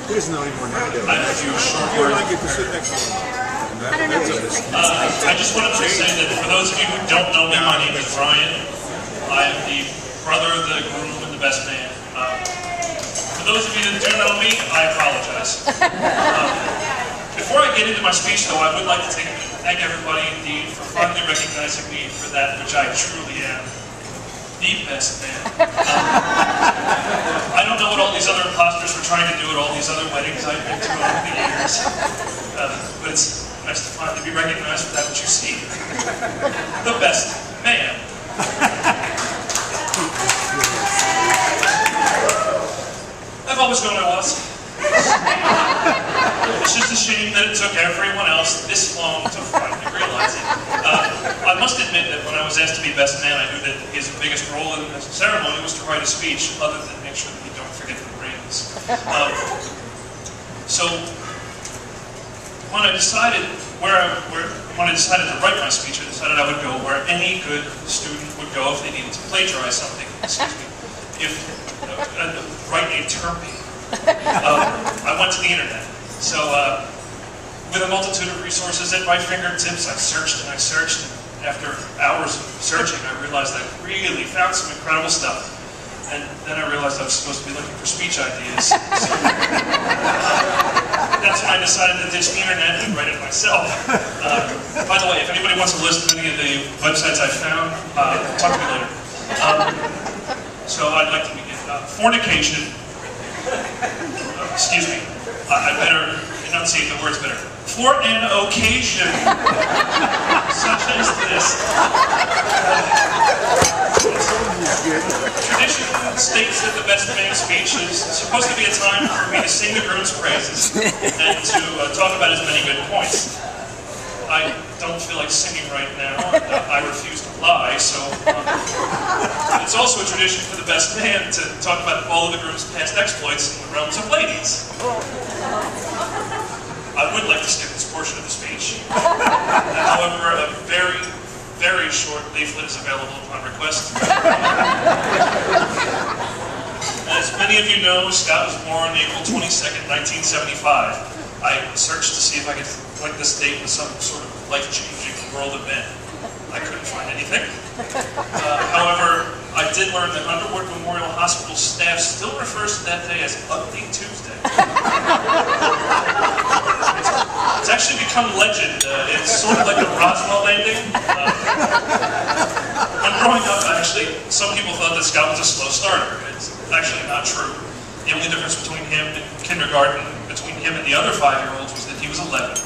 He doesn't know anymore now. I have a few short You and words. I get to sit next to him. I don't know. I just wanted to say that for those of you who don't know me, my name is Brian. I am the brother of the groom and the best man. For those of you that do know me, I apologize. Before I get into my speech, though, I would like to take a minute to thank everybody indeed for finally recognizing me for that which I truly am, the best man. I don't know what all these other imposters were trying to do at all these other weddings I've been to over the years, but it's nice to finally be recognized for that which you see. The best man. I've always known I was. It's just a shame that it took everyone else this long to finally realize it. I must admit that when I was asked to be best man, I knew that his biggest role in the ceremony was to write a speech, other than make sure that you don't forget the rings. So when I decided when I decided to write my speech, I decided I would go where any good student would go if they needed to plagiarize something. Excuse me. Write a term paper. I went to the internet. So with a multitude of resources at my fingertips, I searched and I searched. And after hours of searching, I realized I really found some incredible stuff. And then I realized I was supposed to be looking for speech ideas. So, that's when I decided to ditch the internet and write it myself. By the way, if anybody wants a list of any of the websites I found, talk to me later. So I'd like to begin. Fornication. Excuse me. I better enunciate the words better. For an occasion such as this. Tradition states that the best man speech is supposed to be a time for me to sing the groom's praises and to talk about his many good points. I don't feel like singing right now, and I refuse to lie, so it's also a tradition for the best man to talk about all of the groom's past exploits in the realms of ladies. I would like to skip this portion of the speech. However, a very, very short leaflet is available upon request. As many of you know, Scott was born April 22nd, 1975. I searched to see if I could link this date with some sort of life-changing world event. I couldn't find anything. However, I did learn that Underwood Memorial Hospital staff still refers to that day as Ugly Tuesday. It's actually become legend. It's sort of like a Roswell landing. When growing up, some people thought that Scott was a slow starter. It's actually not true. The only difference between him and kindergarten, between him and the other 5-year-olds, was that he was 11.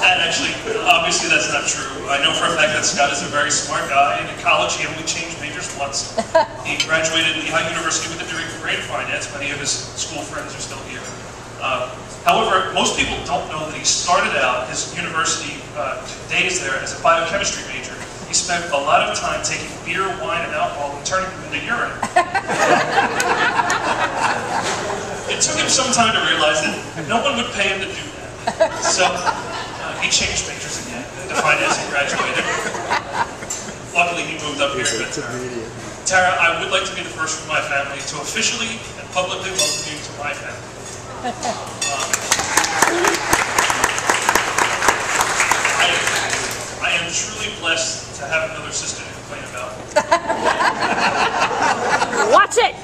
And actually, obviously that's not true. I know for a fact that Scott is a very smart guy, and in college he only changed majors once. He graduated Lehigh University with a degree in finance. Many of his school friends are still here. However, most people don't know that he started out his university days there as a biochemistry major. He spent a lot of time taking beer, wine, and alcohol and turning them into urine. It took him some time to realize that no one would pay him to do that. So he changed majors again to finance and graduated. Luckily, he moved up here to Tara. Tara, I would like to be the first from my family to officially and publicly welcome you to my family. I am truly blessed to have another sister to complain about. Watch it!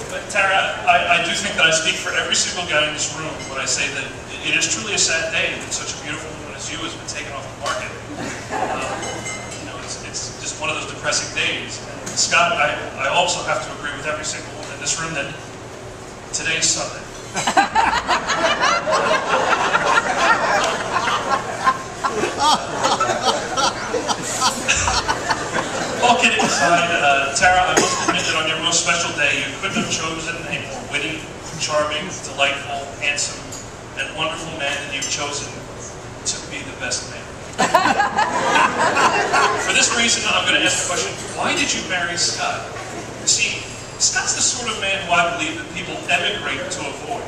But Tara, I do think that I speak for every single guy in this room when I say that it is truly a sad day that such a beautiful woman as you has been taken off the market. It's just one of those depressing days. And Scott, I also have to agree with every single woman in this room that today's Sunday. All kidding aside, Tara, I must admit that on your most special day, you couldn't have chosen a more witty, charming, delightful, handsome, and wonderful man than you've chosen to be the best man. For this reason, I'm going to ask the question, why did you marry Scott? See, Scott's the sort of man who I believe that people emigrate to avoid.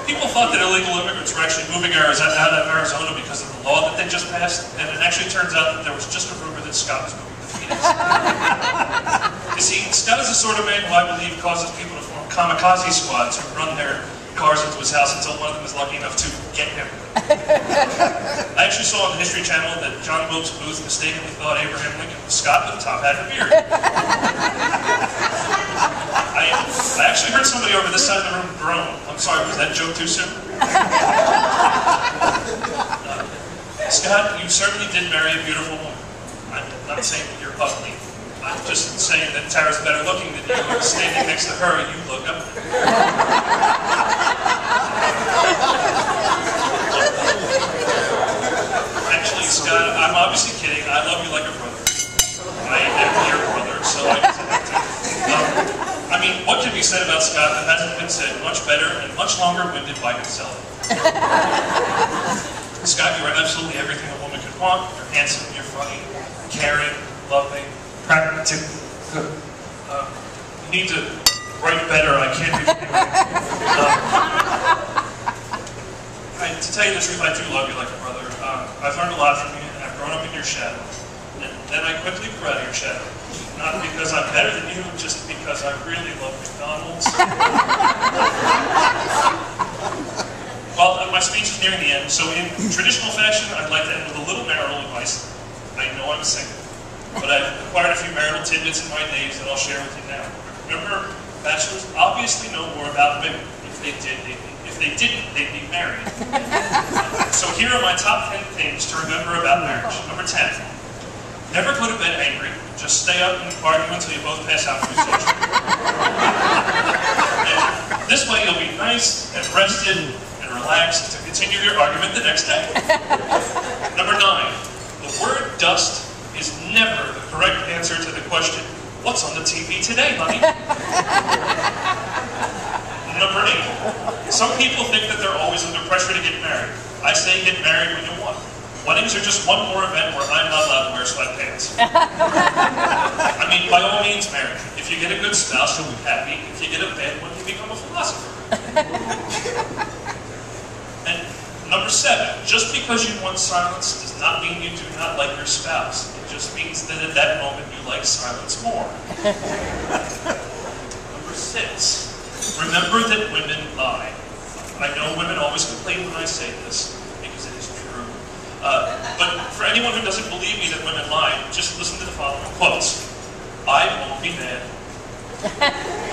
People thought that illegal immigrants were actually moving out of Arizona because of the law that they just passed, and it actually turns out that there was just a rumor that Scott was moving to Phoenix. ladies. You see, Scott is the sort of man who I believe causes people to form kamikaze squads who run their cars into his house until one of them is lucky enough to get him. I actually saw on the History Channel that John Wilkes Booth mistakenly thought Abraham Lincoln was Scott with a top hat and a beard. I actually heard somebody over this side of the room groan. I'm sorry, was that joke too soon? Scott, you certainly did marry a beautiful woman. I'm not saying that you're ugly. I'm just saying that Tara's better looking than you. Standing next to her, you look up. Actually, Scott, I'm obviously kidding. I love you like a brother. I am your brother, so I guess I have to. I mean, what can be said about Scott that hasn't been said much better and much longer winded by himself? Scott, you are absolutely everything a woman could want. You're handsome, you're funny, caring, loving, pragmatic. You need to write better. I can't read to tell you the truth, I do love you like a brother. I've learned a lot from you, and I've grown up in your shadow. And then I quickly grew out of your shadow. Not because I'm better than you, just because I really love McDonald's. Well, my speech is nearing the end, so in traditional fashion, I'd like to end with a little marital advice. I know I'm single, but I've acquired a few marital tidbits in my days that I'll share with you now. Remember, bachelors obviously know more about women. If they didn't, they'd be married. So here are my top 10 things to remember about marriage. Number 10, never go to bed angry. Just stay up and argue until you both pass out from exhaustion. And this way you'll be nice and rested and relaxed to continue your argument the next day. Number 9, the word dust is never the correct answer to the question, what's on the TV today, honey? Number 8, some people think that they're always under pressure to get married. I say get married when you want. Weddings are just one more event where I'm not allowed to wear sweatpants. I mean, by all means, marry. If you get a good spouse, you'll be happy. If you get a bad one, you become a philosopher. And number 7, just because you want silence does not mean you do not like your spouse. It just means that at that moment you like silence more. Number 6, remember that women lie. I know women always complain when I say this, because it is true. But for anyone who doesn't believe me that women lie, just listen to the following quotes. I won't be mad.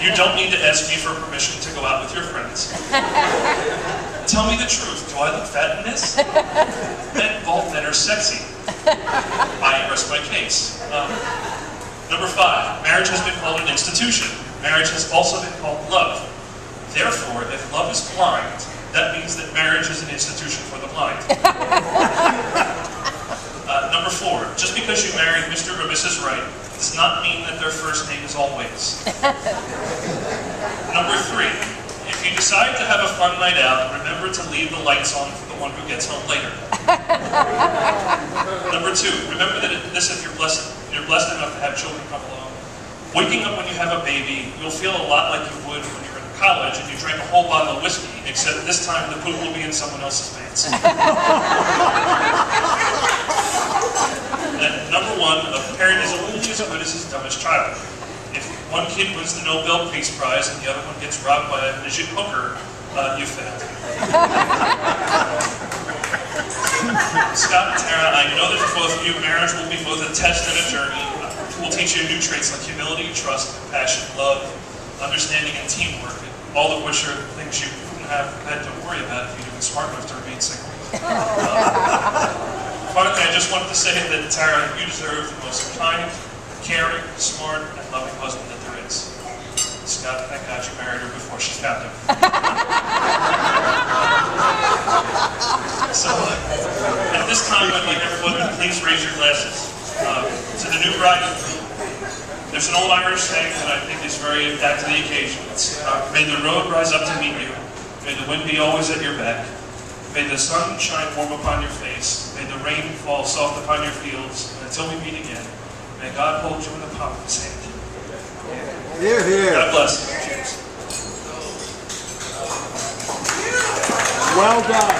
You don't need to ask me for permission to go out with your friends. Tell me the truth. Do I look fat in this? Bald men are sexy. I rest my case. Number 5, marriage has been called an institution. Marriage has also been called love. Therefore, if love is blind, that means that marriage is an institution for the blind. Number 4, just because you married Mr. or Mrs. Right does not mean that their first name is always. Number 3, if you decide to have a fun night out, remember to leave the lights on for the one who gets home later. Number 2, remember that if you're blessed enough to have children come along, waking up when you have a baby, you'll feel a lot like you would when you're in college and you drank a whole bottle of whiskey, except this time the poop will be in someone else's pants. And number 1, a parent is only as good as his dumbest child. If one kid wins the Nobel Peace Prize and the other one gets robbed by a midget hooker, you failed. Scott and Tara, I know that for both of you, marriage will be both a test and a journey. It will teach you new traits like humility, trust, compassion, love, understanding, and teamwork, all of which are things you wouldn't have had to worry about if you'd been smart enough to remain single. Finally, I just wanted to say that, Tara, you deserve the most kind, caring, smart, and loving husband that there is. Scott, thank God you married her before she found him. So, at this time, I'd like everyone to please raise your glasses to the new bride and groom. There's an old Irish saying that I think is very apt to the occasion. It's, may the road rise up to meet you. May the wind be always at your back. May the sun shine warm upon your face. May the rain fall soft upon your fields. And until we meet again, may God hold you in the palm of his hand. Hear, hear. God bless. Cheers. Well done.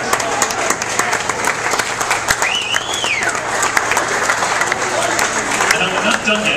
And I'm not Duncan.